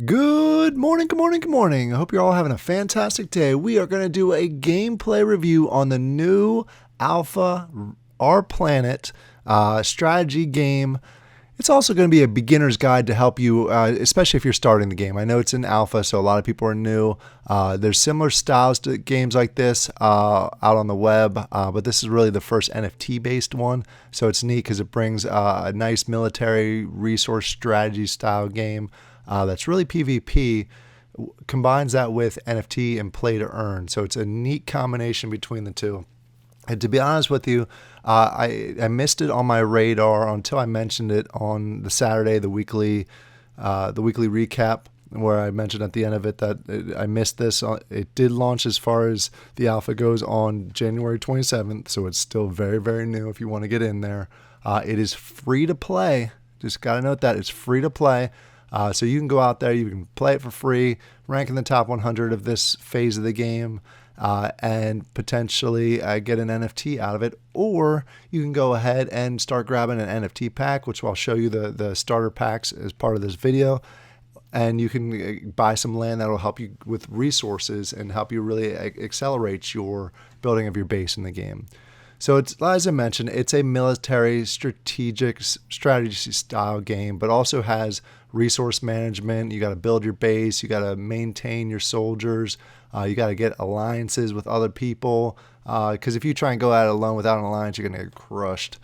Good morning, good morning, good morning. I hope you're all having a fantastic day. We are going to do a gameplay review on the new Alpha R-Planet strategy game. It's also going to be a beginner's guide to help you, especially if you're starting the game. I know it's in alpha, so a lot of people are new. There's similar styles to games like this out on the web, but this is really the first NFT-based one. So it's neat because it brings a nice military resource strategy style game that's really PvP, combines that with NFT and play to earn. So it's a neat combination between the two. And to be honest with you, I missed it on my radar until I mentioned it on the Saturday, the weekly recap, where I mentioned at the end of it that I missed this. It did launch as far as the alpha goes on January 27th, so it's still very, very new if you want to get in there. It is free to play. Just got to note that it's free to play. So you can go out there, you can play it for free, rank in the top 100 of this phase of the game, and potentially get an NFT out of it. Or you can go ahead and start grabbing an NFT pack, which I'll show you the starter packs as part of this video. And you can buy some land that will help you with resources and help you really accelerate your building of your base in the game. So it's, as I mentioned, it's a military strategy style game, but also has resource management. You got to build your base. You got to maintain your soldiers. You got to get alliances with other people. Because if you try and go at it alone without an alliance, you're going to get crushed.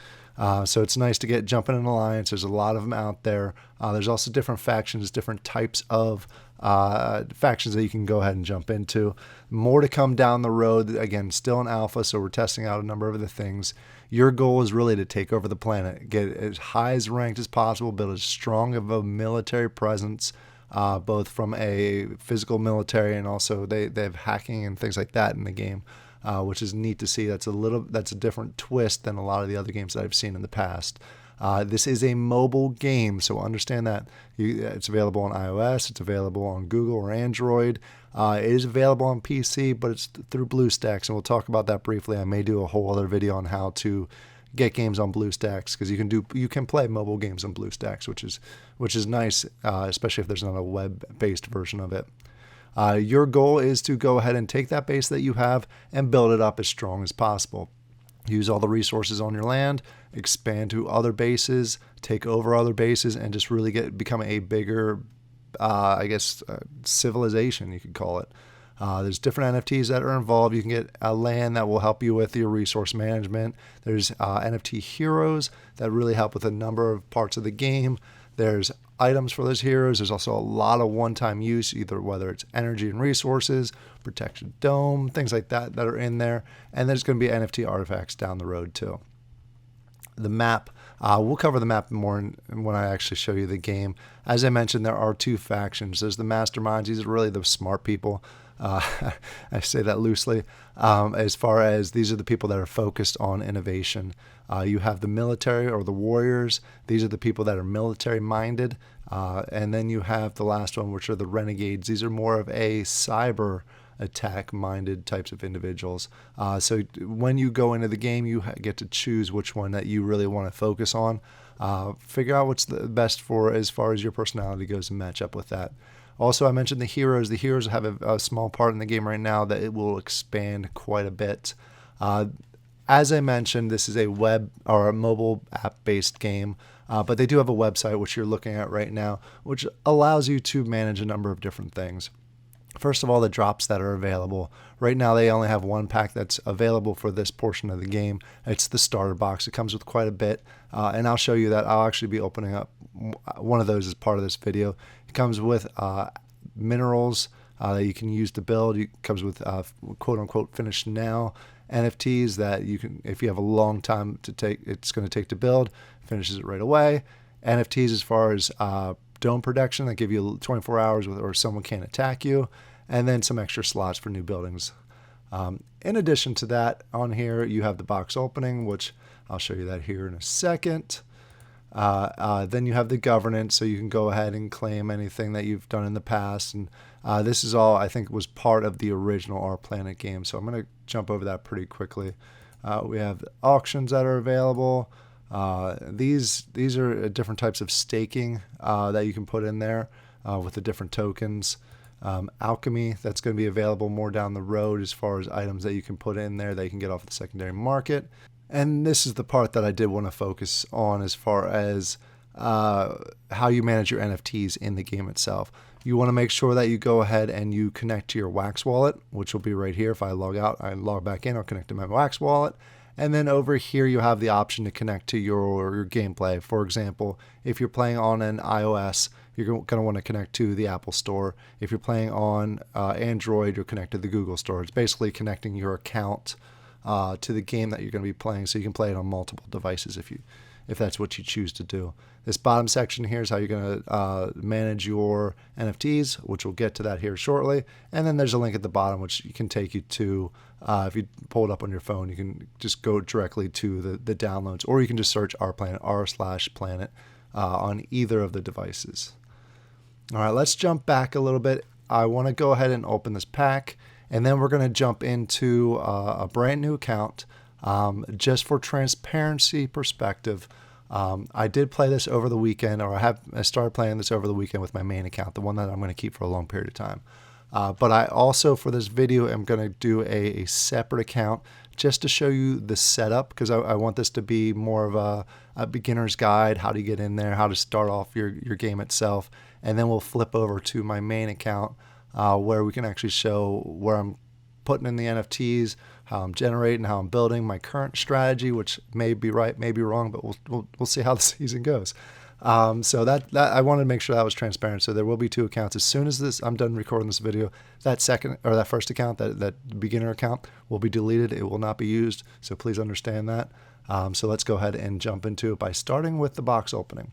So it's nice to jump in an alliance. There's a lot of them out there. There's also different factions, different types of factions that you can go ahead and jump into. More to come down the road. Again, still in alpha, so we're testing out a number of the things. Your goal is really to take over the planet, get as high as ranked as possible, build as strong of a military presence, both from a physical military and also they have hacking and things like that in the game. Which is neat to see. That's a different twist than a lot of the other games that I've seen in the past. This is a mobile game, so understand that. It's available on iOS, it's available on Google or Android. It is available on PC, but it's through BlueStacks, and we'll talk about that briefly. I may do a whole other video on how to get games on BlueStacks, because you can play mobile games on BlueStacks, which is nice, especially if there's not a web-based version of it. Your goal is to go ahead and take that base that you have and build it up as strong as possible. Use all the resources on your land, expand to other bases, take over other bases, and just really become a bigger, civilization, you could call it. There's different NFTs that are involved. You can get a land that will help you with your resource management. There's NFT heroes that really help with a number of parts of the game. There's items for those heroes. There's also a lot of one-time use, whether it's energy and resources, protection dome, things like that are in there. And there's going to be NFT artifacts down the road too. The map, we'll cover the map more when I actually show you the game. As I mentioned, there are two factions. There's the masterminds. These are really the smart people. I say that loosely. As far as these are the people that are focused on innovation. You have the military or the warriors. These are the people that are military minded. And then you have the last one, which are the renegades. These are more of a cyber attack minded types of individuals. So when you go into the game, you get to choose which one that you really want to focus on. Figure out what's the best for as far as your personality goes and match up with that. Also, I mentioned the heroes. The heroes have a small part in the game right now that it will expand quite a bit. As I mentioned, this is a web or a mobile app-based game, but they do have a website, which you're looking at right now, which allows you to manage a number of different things. First of all, the drops that are available. Right now, they only have one pack that's available for this portion of the game. It's the starter box. It comes with quite a bit, and I'll show you that. I'll actually be opening up one of those as part of this video. It comes with minerals that you can use to build. It comes with quote-unquote finished now NFTs that you can, if you have a long time it's going to take to build, finishes it right away. NFTs as far as dome protection that give you 24 hours or someone can't attack you, and then some extra slots for new buildings. In addition to that, on here you have the box opening, which I'll show you that here in a second. Then you have the governance, so you can go ahead and claim anything that you've done in the past. And this is all, I think, was part of the original R-Planet game. So I'm going to jump over that pretty quickly. We have auctions that are available. These are different types of staking that you can put in there. with the different tokens. Alchemy, that's going to be available more down the road as far as items that you can put in there that you can get off the secondary market. And this is the part that I did want to focus on as far as how you manage your NFTs in the game itself. You want to make sure that you go ahead and you connect to your Wax wallet, which will be right here. If I log out, I log back in, I'll connect to my Wax wallet. And then over here, you have the option to connect to your gameplay. For example, if you're playing on an iOS, you're going to want to connect to the Apple Store. If you're playing on Android, you'll connect to the Google Store. It's basically connecting your account to the game that you're going to be playing, so you can play it on multiple devices if that's what you choose to do. This bottom section here is how you're going to manage your NFTs, which we'll get to that here shortly. And then there's a link at the bottom which can take you to, if you pull it up on your phone, you can just go directly to the downloads, or you can just search R-Planet, r/planet, on either of the devices. All right, let's jump back a little bit. I want to go ahead and open this pack, and then we're going to jump into a brand new account. Just for transparency perspective, I did play this over the weekend, or I started playing this over the weekend with my main account, the one that I'm going to keep for a long period of time. But I also, for this video, am going to do a separate account just to show you the setup, because I want this to be more of a beginner's guide, how to get in there, how to start off your game itself. And then we'll flip over to my main account where we can actually show where I'm putting in the NFTs, how I'm generating, how I'm building, my current strategy, which may be right, may be wrong, but we'll see how the season goes. So that I wanted to make sure that was transparent. So there will be two accounts. As soon as I'm done recording this video, that first account, that beginner account, will be deleted. It will not be used. So please understand that. So let's go ahead and jump into it by starting with the box opening.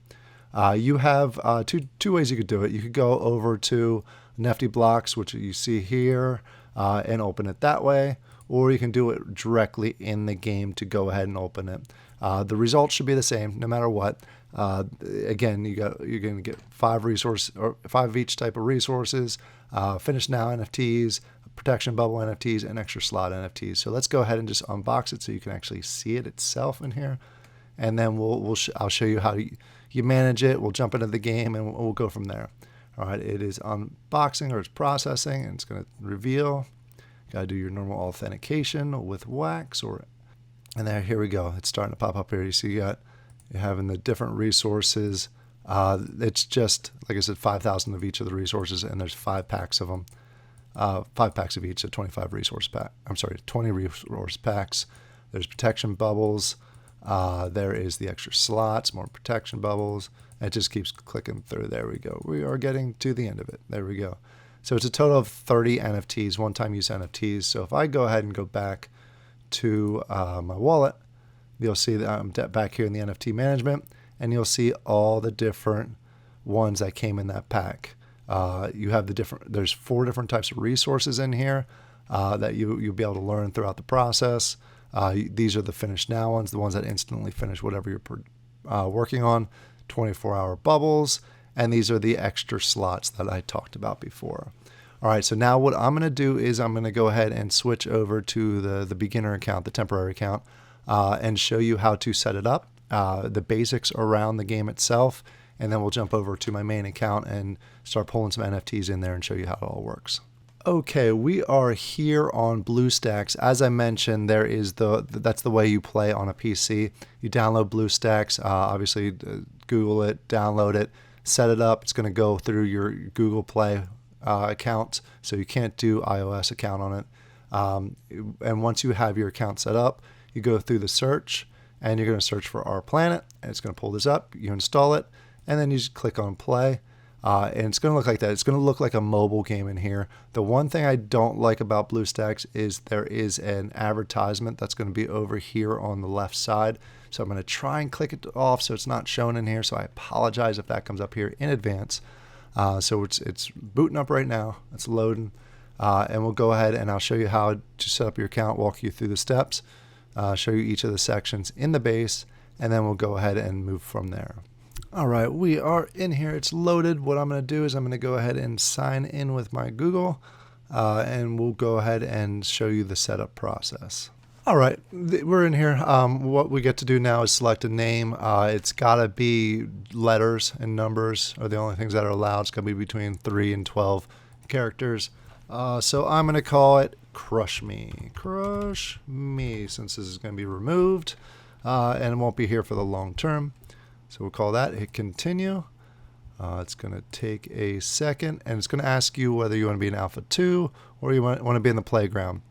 You have two ways you could do it. You could go over to Nifty Blocks, which you see here, and open it that way, or you can do it directly in the game to go ahead and open it. The results should be the same no matter what. Again, you're going to get 5 of each type of resources, finish now NFTs, protection bubble NFTs, and extra slot NFTs. So let's go ahead and just unbox it so you can actually see it itself in here, and then I'll show you how you manage it. We'll jump into the game and we'll go from there. All right, it is unboxing, or it's processing, and it's going to reveal. Got to do your normal authentication with Wax, and here we go. It's starting to pop up here. You see you're having the different resources. It's just, like I said, 5,000 of each of the resources, and there's 5 packs of them. 5 packs of each, so 25 resource pack. 20 resource packs. There's protection bubbles. There is the extra slots, more protection bubbles. It just keeps clicking through. There we go. We are getting to the end of it. There we go. So it's a total of 30 NFTs, one-time use NFTs. So if I go ahead and go back to my wallet, you'll see that I'm back here in the NFT management, and you'll see all the different ones that came in that pack. You have there's 4 different types of resources in here that you'll be able to learn throughout the process. These are the finish now ones, the ones that instantly finish whatever you're working on. 24-hour bubbles, and these are the extra slots that I talked about before. All right, so now what I'm going to do is I'm going to go ahead and switch over to the beginner account, the temporary account, and show you how to set it up, the basics around the game itself, and then we'll jump over to my main account and start pulling some NFTs in there and show you how it all works. Okay, we are here on BlueStacks. As I mentioned, that's the way you play on a PC. You download BlueStacks, obviously Google it, download it, set it up. It's going to go through your Google Play account, so you can't do iOS account on it. And once you have your account set up, you go through the search, and you're going to search for R-Planet, and it's going to pull this up. You install it, and then you just click on play. And it's going to look like that. It's going to look like a mobile game in here. The one thing I don't like about BlueStacks is there is an advertisement that's going to be over here on the left side. So I'm going to try and click it off so it's not shown in here. So I apologize if that comes up here in advance. So it's booting up right now. It's loading. And we'll go ahead and I'll show you how to set up your account, walk you through the steps, show you each of the sections in the base, and then we'll go ahead and move from there. All right, we are in here. It's loaded. What I'm going to do is I'm going to go ahead and sign in with my Google, and we'll go ahead and show you the setup process. All right, we're in here. What we get to do now is select a name. It's got to be letters and numbers are the only things that are allowed. It's got to be between 3 and 12 characters. So I'm going to call it Crush Me. Crush Me, since this is going to be removed and it won't be here for the long term. So we'll call that, hit continue. It's going to take a second, and it's going to ask you whether you want to be in Alpha 2 or you want to be in the playground.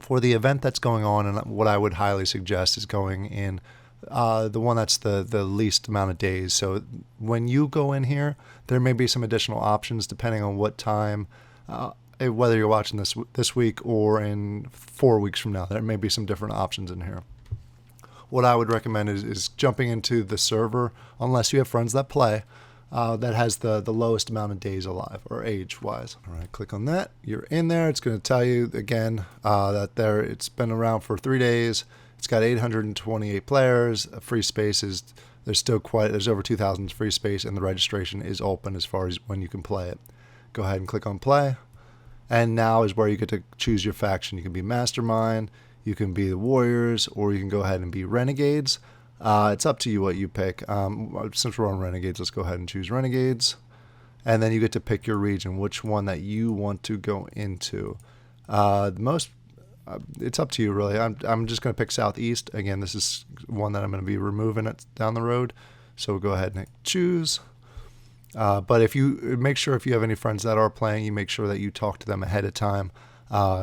For the event that's going on, and what I would highly suggest is going in the one that's the least amount of days. So when you go in here, there may be some additional options depending on what time, whether you're watching this week or in 4 weeks from now. There may be some different options in here. What I would recommend is jumping into the server, unless you have friends that play, that has the lowest amount of days alive or age-wise. All right, click on that. You're in there. It's going to tell you again that it's been around for 3 days. It's got 828 players. Free space is there's over 2,000 free space, and the registration is open as far as when you can play it. Go ahead and click on play, and now is where you get to choose your faction. You can be Mastermind, you can be the Warriors, or you can go ahead and be Renegades. It's up to you what you pick. Since we're on Renegades, let's go ahead and choose Renegades. And then you get to pick your region, which one that you want to go into. It's up to you, really. I'm just going to pick Southeast. Again, this is one that I'm going to be removing it down the road. So we'll go ahead and choose. But if you make sure if you have any friends that are playing, you make sure that you talk to them ahead of time.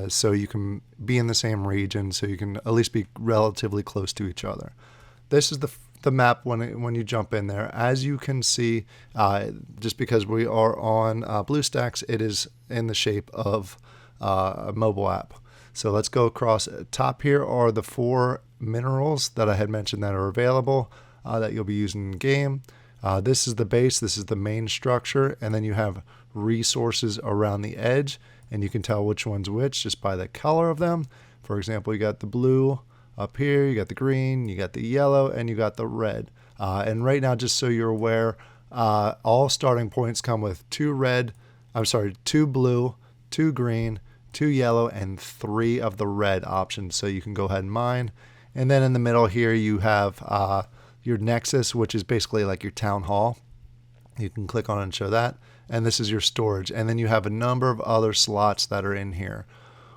So you can be in the same region, so you can at least be relatively close to each other. This is the map when you jump in there. As you can see, just because we are on BlueStacks, it is in the shape of a mobile app. So let's go across. Top here are the 4 minerals that I had mentioned that are available that you'll be using in game. This is the base. This is the main structure. And then you have resources around the edge. And you can tell which one's which just by the color of them. For example, you got the blue up here, you got the green, you got the yellow, and you got the red. And right now, just so you're aware, all starting points come with 2 blue, 2 green, 2 yellow, and 3 of the red options. So you can go ahead and mine. And then in the middle here, you have your Nexus, which is basically like your town hall. You can click on it and show that. And this is your storage. And then you have a number of other slots that are in here.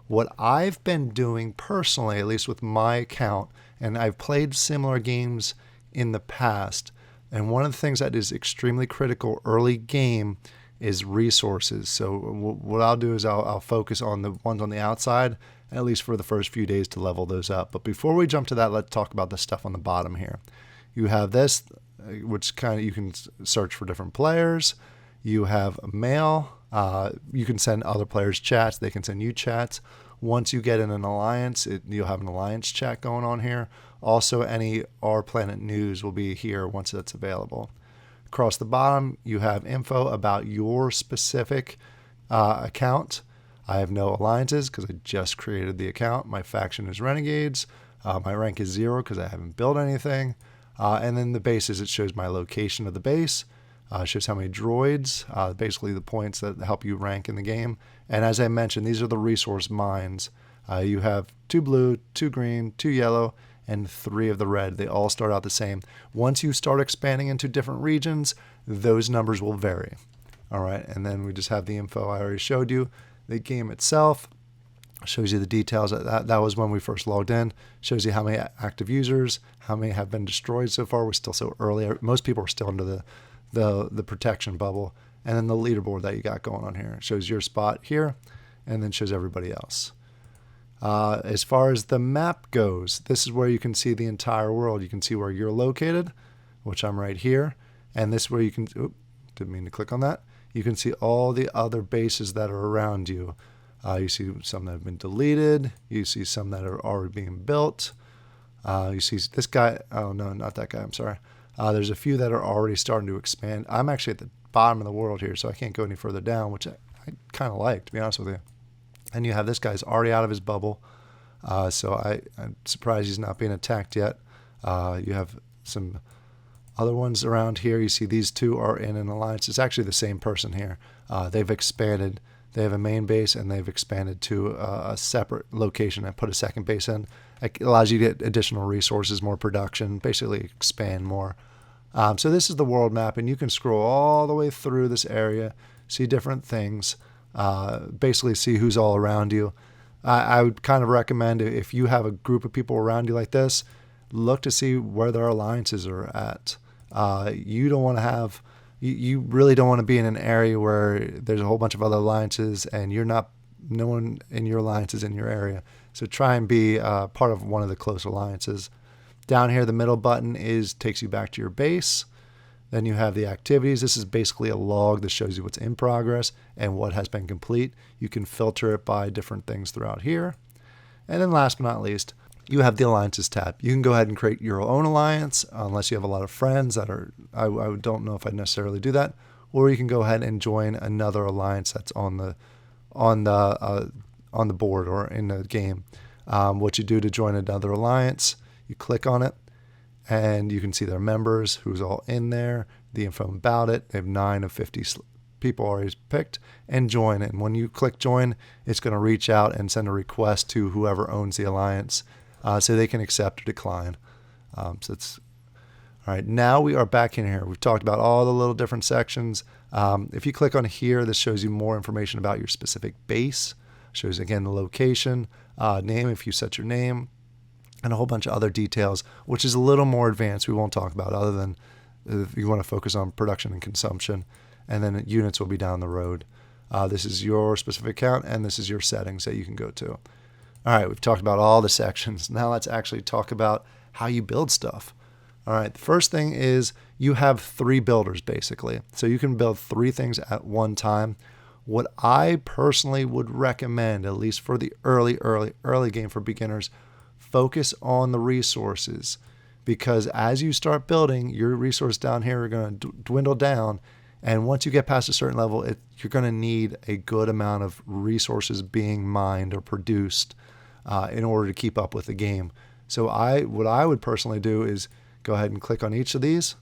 What I've been doing personally, at least with my account, and I've played similar games in the past, and one of the things that is extremely critical early game is resources. So what I'll do is I'll focus on the ones on the outside, at least for the first few days, to level those up. But before we jump to that, let's talk about the stuff on the bottom here. You have this, which you can search for different players. You have mail. You can send other players chats. They can send you chats. Once you get in an alliance, you'll have an alliance chat going on here. Also, any R-Planet news will be here once it's available. Across the bottom, you have info about your specific account. I have no alliances because I just created the account. My faction is Renegades. My rank is 0 because I haven't built anything. And then the bases, it shows my location of the base. Shows how many droids, basically the points that help you rank in the game. And as I mentioned, these are the resource mines. You have 2 blue, 2 green, 2 yellow, and 3 of the red. They all start out the same. Once you start expanding into different regions, those numbers will vary. All right, and then we just have the info I already showed you. The game itself shows you the details. That was when we first logged in. Shows you how many active users, how many have been destroyed so far. We're still so early. Most people are still under the protection bubble. And then the leaderboard that you got going on here. It shows your spot here and then shows everybody else. As far as the map goes, this is where you can see the entire world. You can see where you're located, which I'm right here. And this is where you can, didn't mean to click on that. You can see all the other bases that are around you. You see some that have been deleted. You see some that are already being built. You see this guy. Oh, no, not that guy. I'm sorry. There's a few that are already starting to expand. I'm actually at the bottom of the world here, so I can't go any further down, which I kind of like, to be honest with you. And you have this guy's already out of his bubble, so I'm surprised he's not being attacked yet. You have some other ones around here. You see these two are in an alliance. It's actually the same person here. They've expanded. They have a main base and they've expanded to a separate location and put a second base in. It allows you to get additional resources, more production, basically expand more. So this is the world map, and you can scroll all the way through this area, see different things, basically see who's all around you. I would kind of recommend, if you have a group of people around you like this, look to see where their alliances are at. You don't want to have, you really don't want to be in an area where there's a whole bunch of other alliances and no one in your alliance is in your area. So try and be part of one of the close alliances. Down here, the middle button takes you back to your base. Then you have the activities. This is basically a log that shows you what's in progress and what has been complete. You can filter it by different things throughout here. And then last but not least, you have the Alliances tab. You can go ahead and create your own alliance, unless you have a lot of friends that are, I don't know if I'd necessarily do that. Or you can go ahead and join another alliance that's on the board or in the game. What you do to join another alliance, you click on it, and you can see their members, who's all in there, the info about it. They have 9 of 50 people already picked, and join. And when you click join, it's going to reach out and send a request to whoever owns the alliance, so they can accept or decline. So it's all right. Now we are back in here. We've talked about all the little different sections. If you click on here, this shows you more information about your specific base. Shows again the location, name if you set your name, and a whole bunch of other details, which is a little more advanced. We won't talk about, other than if you want to focus on production and consumption, and then units will be down the road. This is your specific account, and this is your settings that you can go to. All right, we've talked about all the sections. Now let's actually talk about how you build stuff. All right, the first thing is you have 3 builders basically. So you can build 3 things at one time. What I personally would recommend, at least for the early game for beginners, focus on the resources, because as you start building, your resources down here are going to dwindle down, and once you get past a certain level, you're going to need a good amount of resources being mined or produced in order to keep up with the game. So what I would personally do is go ahead and click on each of these,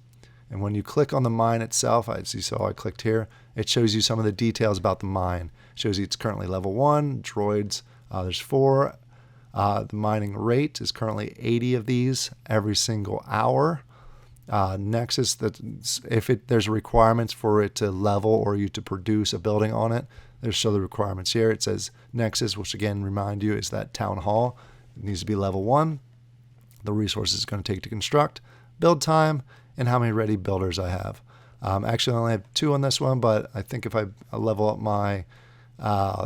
and when you click on the mine itself, as you saw I clicked here, it shows you some of the details about the mine. It shows you it's currently level 1, droids, there's 4. The mining rate is currently 80 of these every single hour. Nexus, there's requirements for it to level or you to produce a building on it. There's show the requirements here. It says Nexus, which again remind you is that town hall. It needs to be level 1. The resources it's going to take to construct, build time, and how many ready builders I have. Actually, I only have 2 on this one, but I think if I level up my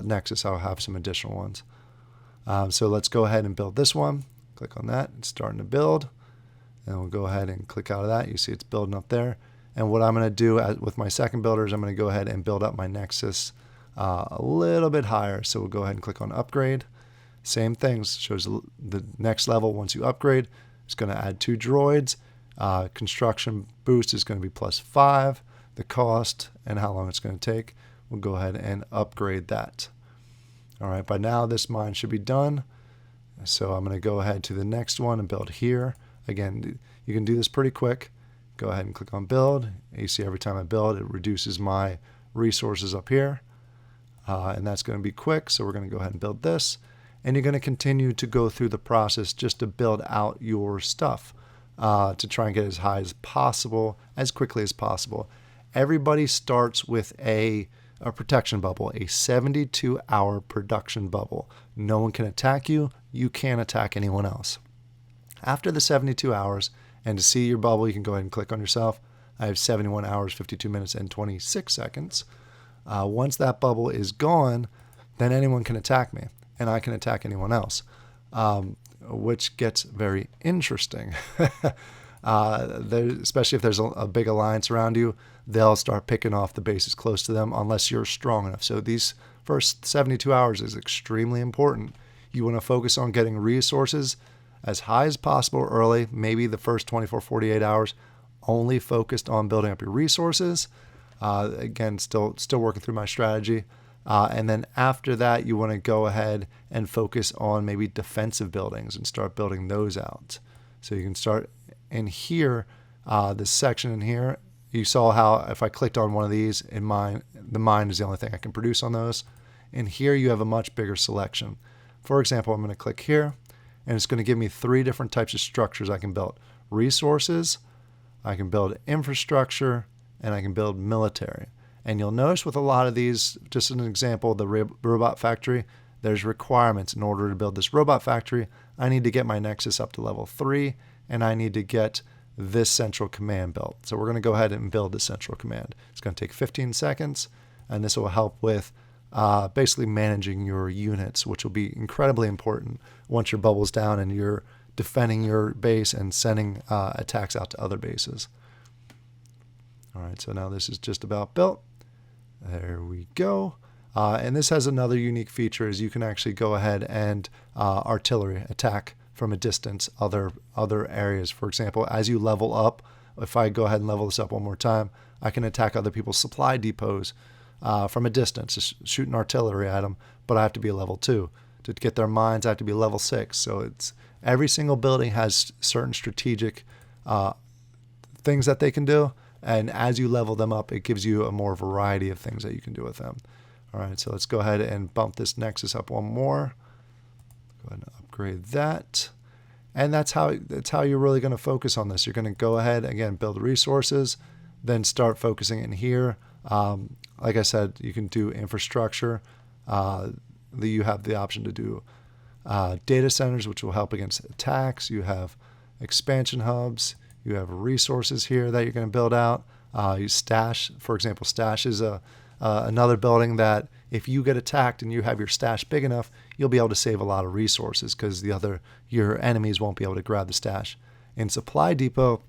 Nexus, I'll have some additional ones. So let's go ahead and build this one. Click on that. It's starting to build. And we'll go ahead and click out of that. You see it's building up there. And what I'm going to do with my second builder is I'm going to go ahead and build up my Nexus a little bit higher. So we'll go ahead and click on upgrade. Same things. Shows the next level once you upgrade. It's going to add 2 droids. Construction boost is going to be +5. The cost and how long it's going to take. We'll go ahead and upgrade that. All right, by now this mine should be done. So I'm going to go ahead to the next one and build here. Again, you can do this pretty quick. Go ahead and click on build. You see every time I build, it reduces my resources up here. And that's going to be quick. So we're going to go ahead and build this. And you're going to continue to go through the process just to build out your stuff to try and get as high as possible, as quickly as possible. Everybody starts with a protection bubble, a 72-hour production bubble. No one can attack you. You can't attack anyone else. After the 72 hours, and to see your bubble, you can go ahead and click on yourself. I have 71 hours, 52 minutes, and 26 seconds. Once that bubble is gone, then anyone can attack me, and I can attack anyone else, which gets very interesting. Especially if there's a big alliance around you, they'll start picking off the bases close to them unless you're strong enough. So these first 72 hours is extremely important. You want to focus on getting resources as high as possible early, maybe the first 24, 48 hours, only focused on building up your resources. Again, still working through my strategy. And then after that, you want to go ahead and focus on maybe defensive buildings and start building those out. So you can start in here, this section in here. You saw how if I clicked on one of these, the mine is the only thing I can produce on those. And here you have a much bigger selection. For example, I'm going to click here, and it's going to give me 3 different types of structures I can build. Resources, I can build infrastructure, and I can build military. And you'll notice with a lot of these, just an example, the robot factory, there's requirements. In order to build this robot factory, I need to get my Nexus up to level 3, and I need to get this central command built. So we're going to go ahead and build the central command. It's going to take 15 seconds, and this will help with basically managing your units, which will be incredibly important once your bubble's down and you're defending your base and sending attacks out to other bases. All right, so now this is just about built. There we go. And this has another unique feature is you can actually go ahead and artillery attack from a distance other areas. For example, as you level up, if I go ahead and level this up one more time, I can attack other people's supply depots from a distance, just shooting artillery at them, but I have to be a level 2. To get their mines, I have to be level 6. So it's every single building has certain strategic things that they can do, and as you level them up, it gives you a more variety of things that you can do with them. All right, so let's go ahead and bump this Nexus up one more. Go ahead and upgrade that. And that's how you're really going to focus on this. You're going to go ahead, again, build resources, then start focusing in here. Like I said, you can do infrastructure. You have the option to do data centers, which will help against attacks. You have expansion hubs. You have resources here that you're going to build out. You stash, for example, stash is another building that if you get attacked and you have your stash big enough, you'll be able to save a lot of resources because your enemies won't be able to grab the stash. In supply depot,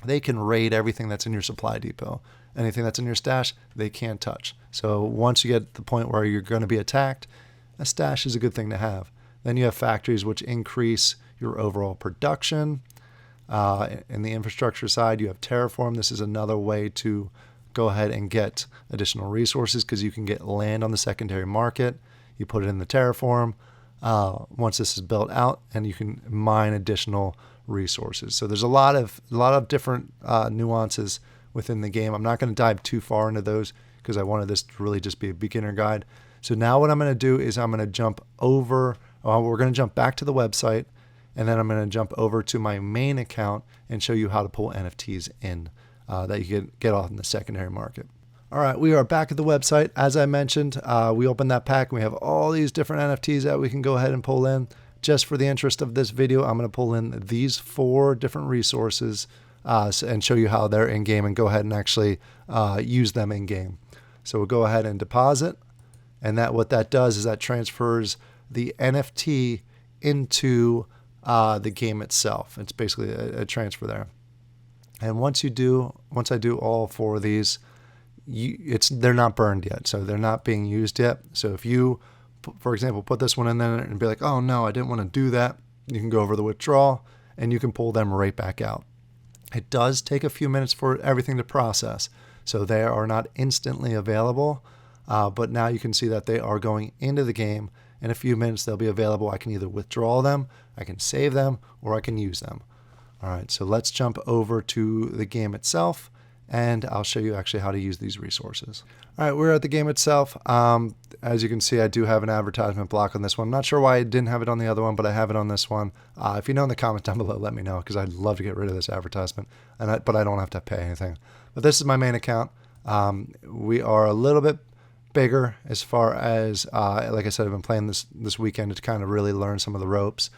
they can raid everything that's in your supply depot. Anything that's in your stash, they can't touch. So once you get to the point where you're going to be attacked, a stash is a good thing to have. Then you have factories which increase your overall production. In the infrastructure side, you have Terraform. This is another way to go ahead and get additional resources because you can get land on the secondary market. You put it in the Terraform. Once this is built out, and you can mine additional resources. So there's a lot of different nuances within the game. I'm not going to dive too far into those because I wanted this to really just be a beginner guide. So now what I'm going to do is I'm going to jump over. We're going to jump back to the website, and then I'm going to jump over to my main account and show you how to pull NFTs in that you can get off in the secondary market. All right, we are back at the website. As I mentioned, we opened that pack and we have all these different NFTs that we can go ahead and pull in. Just for the interest of this video, I'm going to pull in these 4 different resources and show you how they're in-game and go ahead and actually use them in-game. So we'll go ahead and deposit, and what that does is that transfers the NFT into the game itself. It's basically a transfer there. And once I do all 4 of these, they're not burned yet, so they're not being used yet. So if you, for example, put this one in there and be like, oh no, I didn't want to do that, you can go over the withdrawal and you can pull them right back out. It does take a few minutes for everything to process, so they are not instantly available, but now you can see that they are going into the game. In a few minutes they'll be available. I can either withdraw them, I can save them, or I can use them. All right, so let's jump over to the game itself, and I'll show you actually how to use these resources. All right, we're at the game itself. As you can see, I do have an advertisement block on this one. I'm not sure why I didn't have it on the other one, but I have it on this one. If you know in the comments down below, let me know, because I'd love to get rid of this advertisement, but I don't have to pay anything. But this is my main account. We are a little bit bigger as far as, like I said, I've been playing this weekend to kind of really learn some of the ropes.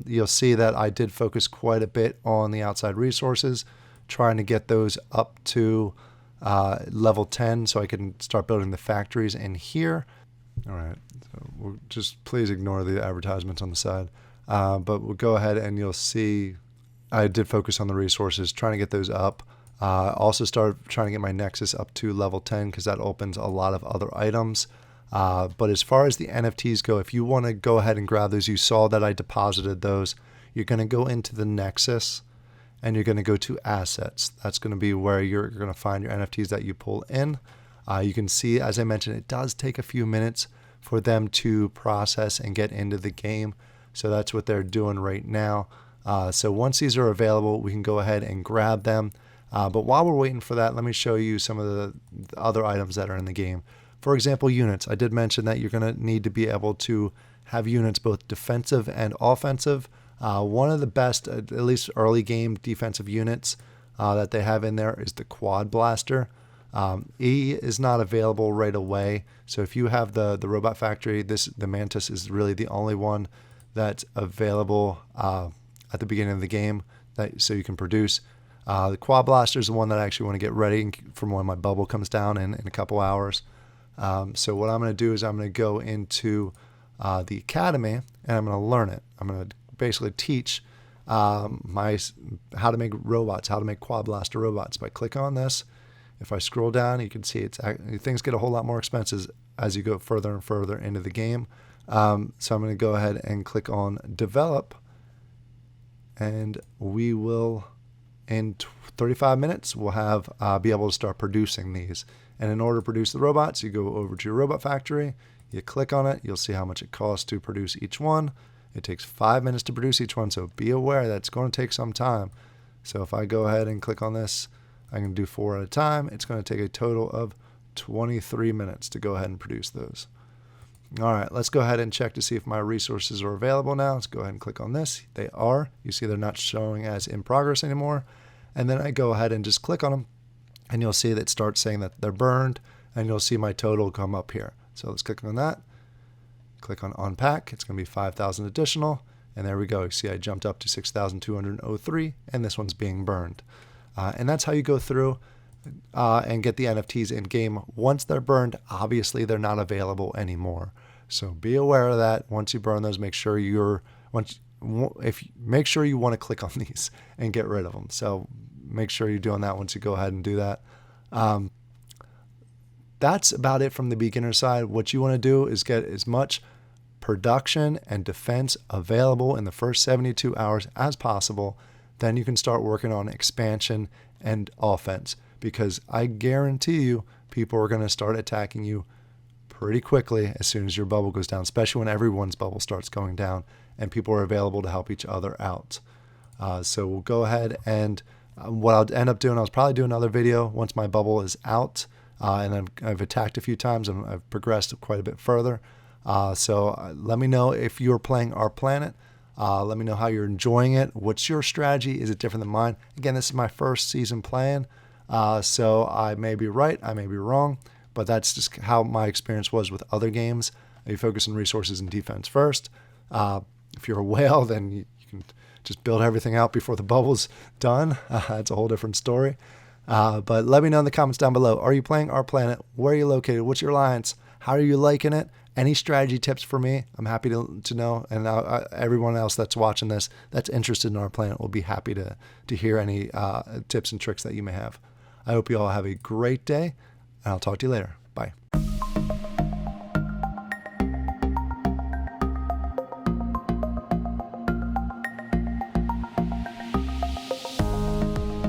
You'll see that I did focus quite a bit on the outside resources, trying to get those up to level 10 so I can start building the factories in here. All right, so just please ignore the advertisements on the side. But we'll go ahead and you'll see I did focus on the resources, trying to get those up. Also started trying to get my Nexus up to level 10 because that opens a lot of other items. But as far as the NFTs go, if you want to go ahead and grab those, you saw that I deposited those. You're going to go into the Nexus and you're going to go to assets. That's going to be where you're going to find your NFTs that you pull in. You can see, as I mentioned, it does take a few minutes for them to process and get into the game. So that's what they're doing right now. So once these are available, we can go ahead and grab them. But while we're waiting for that, let me show you some of the other items that are in the game. For example, units. I did mention that you're going to need to be able to have units both defensive and offensive. One of the best, at least early game defensive units that they have in there is the Quad Blaster. E is not available right away. So if you have the Robot Factory, the Mantis is really the only one that's available at the beginning of the game so you can produce. The Quad Blaster is the one that I actually want to get ready from when my bubble comes down in a couple hours. So what I'm going to do is I'm going to go into the Academy and I'm going to learn it. I'm going to basically teach how to make robots, how to make Quad Blaster robots. By clicking on this, if I scroll down, you can see things get a whole lot more expensive as you go further and further into the game. So I'm going to go ahead and click on Develop, and we will, in 35 minutes, we'll have be able to start producing these. And in order to produce the robots, you go over to your Robot Factory, you click on it, you'll see how much it costs to produce each one. It takes 5 minutes to produce each one, so be aware that it's going to take some time. So if I go ahead and click on this, I can do 4 at a time. It's going to take a total of 23 minutes to go ahead and produce those. All right, let's go ahead and check to see if my resources are available now. Let's go ahead and click on this. They are. You see they're not showing as in progress anymore. And then I go ahead and just click on them, and you'll see that it starts saying that they're burned, and you'll see my total come up here. So let's click on that. Click on Unpack. It's going to be 5,000 additional. And there we go. You see I jumped up to 6,203, and this one's being burned. And that's how you go through and get the NFTs in game. Once they're burned, obviously they're not available anymore. So be aware of that. Once you burn those, make sure you want to click on these and get rid of them. So make sure you're doing that once you go ahead and do that. That's about it from the beginner side. What you want to do is get as much production and defense available in the first 72 hours as possible. Then you can start working on expansion and offense, because I guarantee you people are going to start attacking you pretty quickly as soon as your bubble goes down, especially when everyone's bubble starts going down and people are available to help each other out. So we'll go ahead and what I'll end up doing, I'll probably do another video once my bubble is out, and I've attacked a few times and I've progressed quite a bit further. So let me know if you're playing R-Planet. Let me know how you're enjoying it. What's your strategy? Is it different than mine? Again, this is my first season playing, so I may be right, I may be wrong, but that's just how my experience was with other games. You focus on resources and defense first. If you're a whale, then you can just build everything out before the bubble's done. That's a whole different story. But let me know in the comments down below. Are you playing R-Planet? Where are you located? What's your alliance? How are you liking it? Any strategy tips for me? I'm happy to know. And everyone else that's watching this that's interested in R-Planet will be happy to hear any tips and tricks that you may have. I hope you all have a great day, and I'll talk to you later.